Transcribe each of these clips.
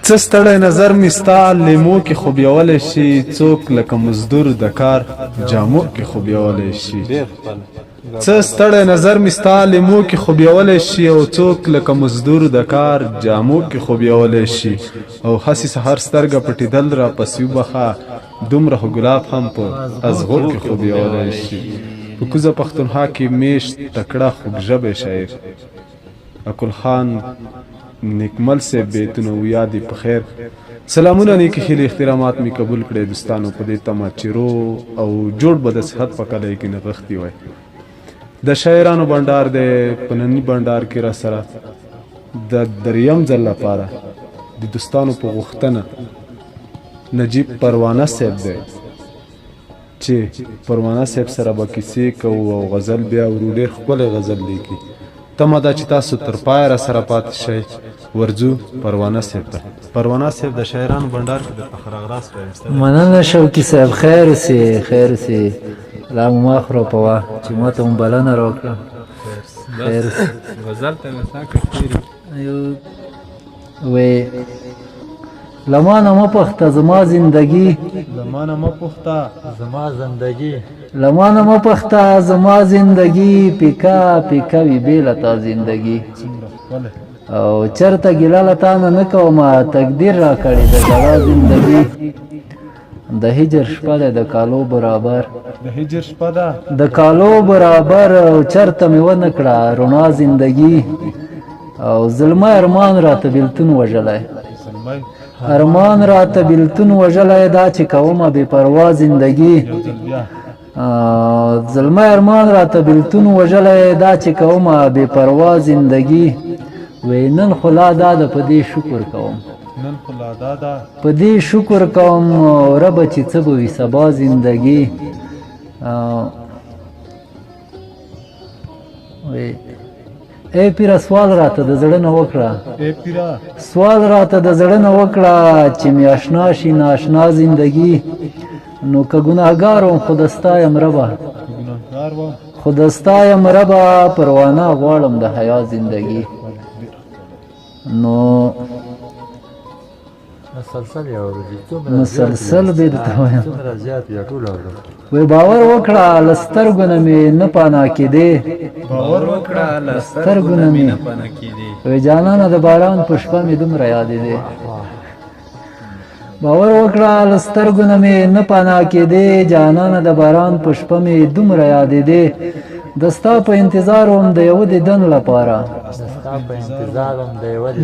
څه ستړی نظر مې ستا لیمو کې خو بیولی شي څوک لکه مزدور د کار جامو کې خو بیولی شي څه ستړی نظر مې ستا لیمو کې خو بیولی شي او څوک لکه مزدور د کار جامو کې خو بیولی شي او هسې سهار سترګه پټېدل را پسې وبخه دومره خو ګلاب هم په ازغو کې خو بیولی شي په کوزه پښتونخوا کې میشت تکړه خوږ ژبی شاعر اکل خان نیکمل سے بیتونه ویا دی په خیر سلامونه نیکی خیلی احترامات می قبول کړئ دوستانو په دې تمه چې رو او جوړ به د صحت په کلی کې نغښتي وای د شاعرانو بنډار دی په ننني بنډار کې را سره د دریم ځل لپاره د دوستانو په غوښتنه نجیب پروانه صاحب دی چې پروانه صاحب سره به کیسې کوو او غزل بیا ورو ډېر ښکلی غزل لیکي تمه ده چې تاسو تر پایه را سره پاتې شئ ورځو پروانه صاحب ته پروانه صاحب د شاعرانو بنډار کې درته ښه راغلاست وایم مننه شوقي صاحب خیر اوسې لا مو ما خرابوه چې ما ته مو بلنه راکړه خیر اوسې غزل ته مې ستا کښېري وی لمانه مه پخته زما زندگی لمانه مه پخته زما زندگی لمانه مه پخته زما زندگی پیکا پیکا وی بیله تا زندگی او چرته ګیله له تا نه کومه تقدیر را کړې د زړه زندگی د هجر شپه ده د کالو برابر د هجر شپه ده د کالو برابر چرته مې ونه کړه رڼا زندگی او زلمه ارمان راته بیلتون وژلی ارمان راته بیلتون وژلی دا چې کومه بې پروا زندگی زلمه ارمان راته بیلتون وژلی دا چې کومه بې پروا زندگی وی نن خو لا دا ده په دې شکر کوم په دې شکر کوم ربه چې څه به وي سبا زندگی ای پیره سوال راته د زړه نه وکړه سوال راته د زړه نه وکړه چې مې اشنا شي ناشنا زندگی نو که ګناهګار وم خو د ستا یم ربه خو د ستا یم ربه پروانه غواړم د حیا زندگی نو مسلسل به درته وایم وی باور وکړه له سترګو نه مې نه پناه کېدې سترګو نه مې وی جانانه د باران په شپه مې دومره یادېدې باور وکړه له سترګو نه مې نه پناه کېدې جانانه د باران په شپه مې دومره یادېدې د ستا په انتظار وم د یوه دیدن لپاره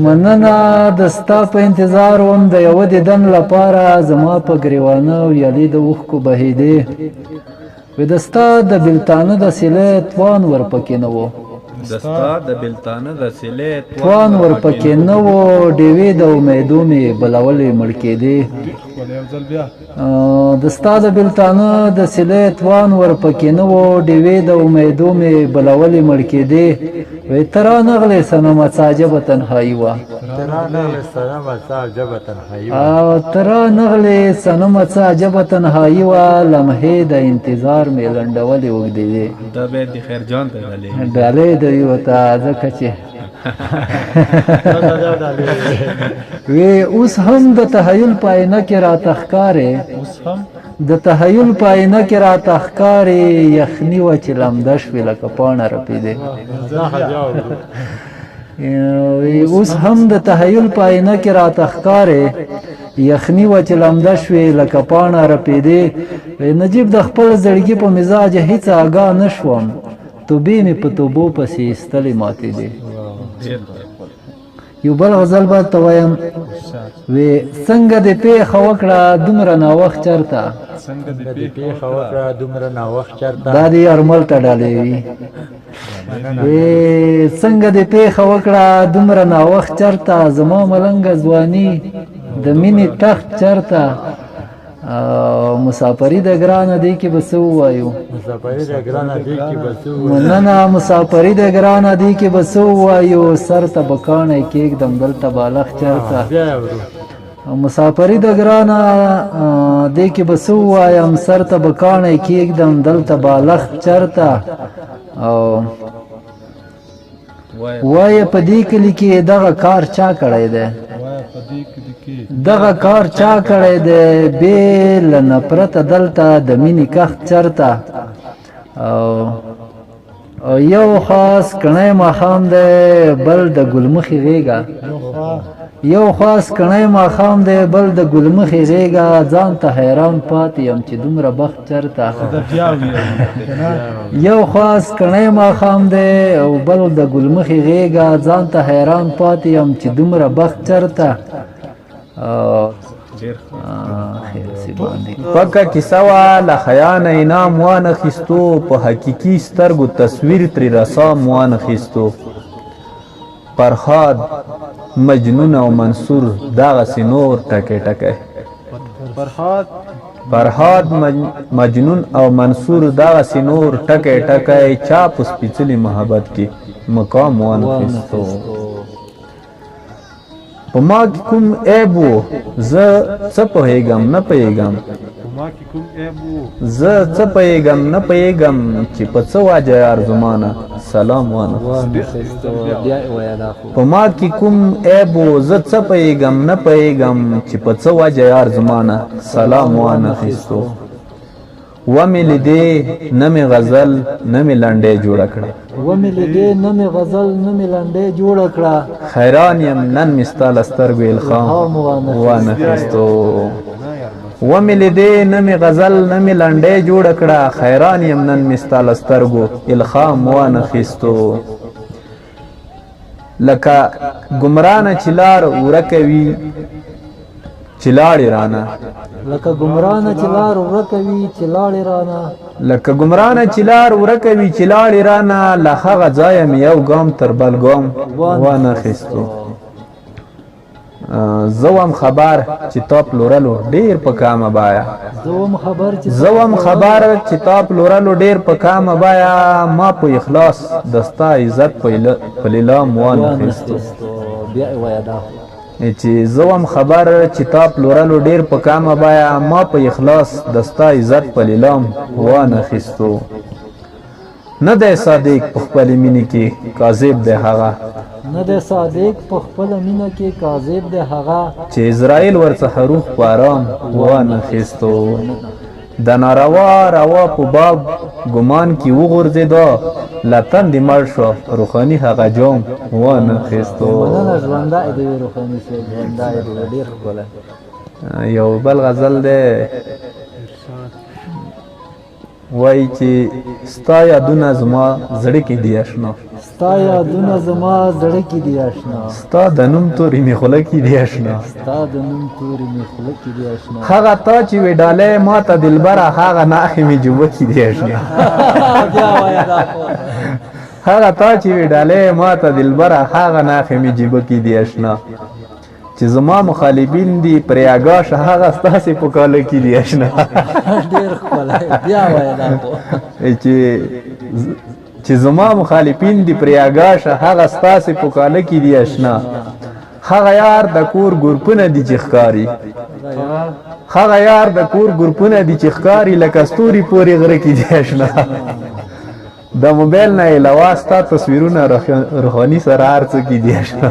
مننه د ستا په انتظار وم د یوه دیدن لپاره زما په ګریوانه ویالې د اوښکو بهېدې وی د ستا د بېلتانه د سیلۍ توان ورپکې نه و توان ورپکې نه و ډېوې د امیدو مې بلولې مړ کېدې د ستا د بېلتانه د سیلۍ توان ورپکې نه و ډېوې د امیدو مې بلولې مړ کېدې وی ته را نغلې صنمه څه عجبه تنهایي وه او ته را نغلې صنمه څه عجبه تنهایي وه لمحې د انتظار مې لنډولې اوږدېدې ډالۍ د یو ته ځکه چې وی اوس هم د تحیل په آینه کې راته ښکارې د تحیل په آینه کې راته ښکارې یخني وه چې لمده شوې لکه پاڼه رپېدې اوس هم د تحیل په آینه کې راته ښکارې یخني وه چې لمده شوې لکه پاڼه رپېدې نجیب د خپل زړګي په مزاج هېڅ آګاه نه شوم توبې مې په توبو پسې ایستلې ماتېدې یو بل غزل به ته وایم وی څنګه دې پیښه وکړه دومره ناوخت چېرته دا دې ارمل ته ډالۍ وي وی څنګه دې پیښه وکړه دومره ناوخت چېرته زما ملنګه ځواني د مینې تخت چېرته مسافري د ګرانه دی کې به څه ووایو مننه مسافري د ګرانه دی کې به څه ووایو سر ته به کاڼی کېږدم دلته بالښت چېرته مسافري د ګرانه دی کې به څه ووایم سر ته به کاڼی کېږدم دلته بالښت چېرته او وایه په دې کلي کې دغه کار چا کړی دی دغه کار چا کړی دی بې له نفرته دلته د مینې کښت چرته او یو خاص کڼی ماښام دی بل د ګلمخې غېږه یو خاص کڼی ماښام دی بل د ګلمخې غېږه ځان ته حیران پاتې یم چې دومره بخت چرته یو خاص کڼی ماښام دی او بل د ګلمخې غېږه ځان ته حیران پاتې یم چې دومره بخت چرته پکه کیسه وه له خیانه انعام وانخیستو په حقیقي سترګو تصویر ترې رسام وانخیستو فرهاد مجنون او منصور دغسې نور ټکی ټکی فرهاد مجنون او منصور دغسې نور ټکی ټکی چا په سپېڅلي محبت کې مقام وانخیستو په ما کې کوم عیب و زه څه پوهېږم نه پوهېږم زه څه پوهېږم نه پوهېږم چې په څه وجه یار زمانه سلام وانخیستو په ما کې کوم عیب و زه څه پوهېږم نه پوهېږم چې په څه وجه یار زمانه سلام وانخیستو ومې لیدې نه مې غزل نه مې لنډۍ جوړه کړه ومې لیدې نه مې غزل نه مې لنډۍ جوړه کړه حیران یم نن مې ستا له سترګو الهام وانخیستو ومې لیدې نه مې غزل نه مې لنډۍ جوړه کړه حیران یم نن مې ستا له سترګو الهام وانخیستو لکه ګمرانه چې لار ورکه وي چې لاړې رانه لکه ګمرانه چې لار ورکه وي چې لاړې رانه لکه ګمرانه چې لار ورکه وي چې لاړې رانه له هغه ځایه مې یو ګام تر بل ګام وانخیستو زه وم خبر چې تا پلورلو ډېر په کامه بیه زه وم خبر چې تا پلورلو ډېر په کامه بیه ما په اخلاص د ستا عزت په لیلام وانخیستو چې زه وم خبر چې تا پلورلو ډېر په کامه بیه ما په اخلاص د ستا عزت په لیلام وانخیستو نه دی صادق په خپلې مینې کې کاذب دی هغه نه دی صادق په خپله مینه کې کاذب دی هغه چې اسرائیل ورڅخه روح په ارام وانخیستو د ناروا روا په باب ګمان کې وغورځېده له تندې مړ شو روحاني هغه جام وانخیستو مننه ژوندی دی روحاني صاحب ژوندی دی ډېر ښکلی یو بل غزل دی وایي چې ستا یادونه زما زړه کې دي اشنا ستا یادونه زما زړه کې دي اشنا ستا د نوم تورې مې خوله کې دي اشنا ستا د نوم تورې مې خوله کې دي اشنا هغه تا چې وې ډالۍ ما ته دلبره هغه ناښې مې جوبه کې دي اشنا هغه تا چې وې ډالۍ ما ته دلبره هغه ناښې مې جوبه کې دي اشنا چې زما مخالفین دي پرې اګاشه هغه ستاسې په کاله کې دي اشنا ډېر ښکلی بیا وایه دا چې زما مخالفین دي پرې اګاشه هغه ستاسې په کاله کې دي اشنا هغه یار د کور ګروپونه دي چې ښکاري هغه یار د کور ګروپونه دي چې ښکاري لکه ستوري پورې غره کې دي اشنا د موبایل نه علاوه ستا تصویرونه روحاني سره هر څه کې دي اشنا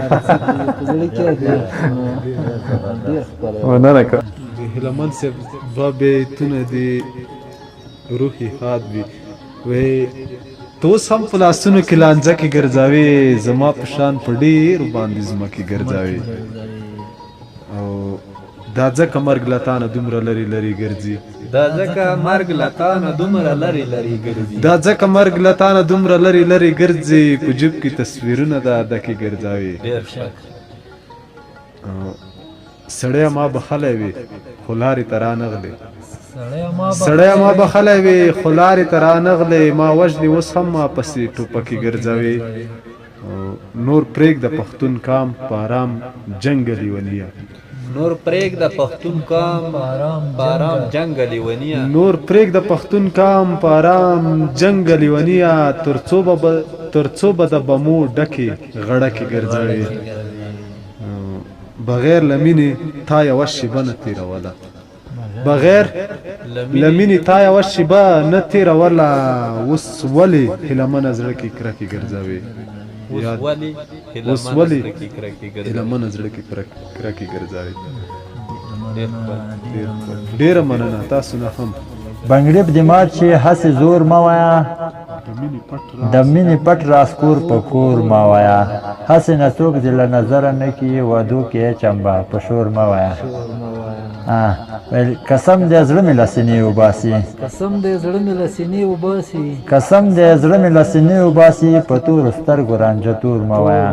مننه کوم هلمند صاحب دوه بیتونه دي روحي حاد وي وی ته اوس هم په لاسونو کې لانجه کې ګرځاوې زما په شان په ډېرو باندې ځمکې ګرځاوې او دا ځکه مرګ له تانه دومره لرې لرې ګرځي دا ځکه مرګ له تانه دومره لرې لرې ګرځي دا ځکه مرګ له تانه دومره لرې لرې ګرځي په جیب کې تصویرونه د اده کې ګرځاوې سړی ما بخلی وي خو لارې ته رانغلې سړی ما بخلی وي خو لارې ته رانغلې ما وژنې اوس هم ما پسې ټوپکې ګرځوې نور پرېږده پښتون کام په ارام جنګ لیونیه نور پرېږده پښتون کام په ارام جنګ لیونیه نور پرېږده پښتون کام په ارام جنګ لیونیه تر څو به د بمو ډکې غړکې ګرځوې بغیر لمینې تا یوه شیبه نه تېروله بغیر لمینې تا یوه شیبه نه تېروله اوس ولې هیلمنه زړه کې کرکې ګرځوې یاد اوس ولې هیله من زړه کې کرکې ګرځاري ډېره مننه تاسو نه هم بنګړي په دماغ چې هسې زور ما وایا د مینې پټ راسکور په کور ما وایا هسې نه څوک دې له نظره نه کي وعدو کې چمبه په شور ما وایا قسم دې زړه مې له سینې وباسي قسم دې زړه مې له سینې وباسي قسم دې زړه مې له سینې وباسي په تورو سترګو رانجه تور ما وایا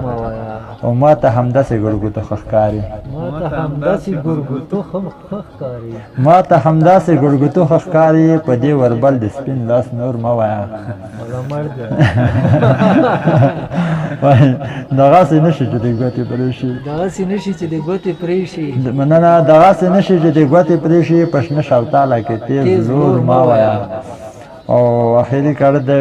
او ما ته همداسې ګړګوتو ښه ښکاري ما ته همداسې ګړګوتو ښه ښکاري ما ته همداسې ګړګوتو ښه ښکاري په دې وربل د سپین لاس نور مه وایه دغسې نه شي چې د ګوتې پرې شي دغسې نه شي چې د ګوتې پرې شي مننه دغسې نه شي چې د ګوتې پرې شي په شنه شوتاله کې تیز لور مه وایه او اخري کړه د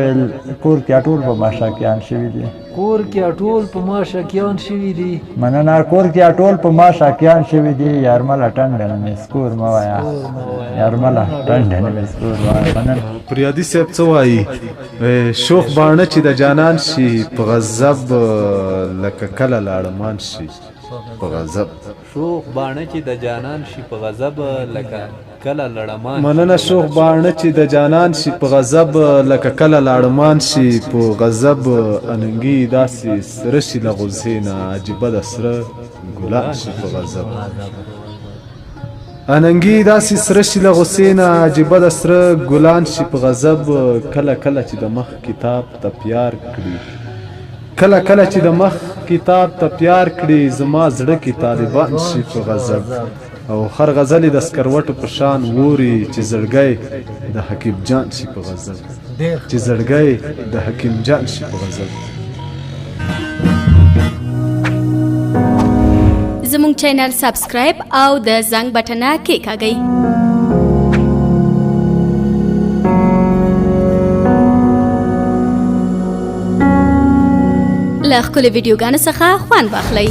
کور کې ټول په ما شاکیان شوي دي کور کې ټول په ما شاکیان شوي دي مننه کور کې ټول په ما شاکیان شوي دي یارمله ټنډن مې سکور مه وایه یارمله ټنډن مې سکور وایه مننه پریادي صاحب څه وایي شوخ باڼه چې د جانان شي په غضب لکه کله لاړمان شي په غضب شوخ باڼه چې د جانان شي په غضب لکه کله لړمان مننه شوخ باڼه چې د جانان شي په غضب لکه کله لاړمان شي په غضب اننګي داسې سره شي له غوسې نه عجیبه د سره ګلان شي په غضب اننګي داسې سره شي له غوسې نه عجیبه د سره ګلان شي په غضب کله کله چې د مخ کتاب ته پیار کړي کله کله چې د مخ کتاب ته پیار کړي زما زړه کې طالبان شي په غضب او هر غزل د سکروټو په شان ووري چې زړګی د حکیم جان شي په غضب چې زړګی د حکیم جان شي په غضب زموږ چینل سبسکرایب او د زنګ بټنه کېکاږئ له ښکلو ویډیوګانو څخه خوند واخلئ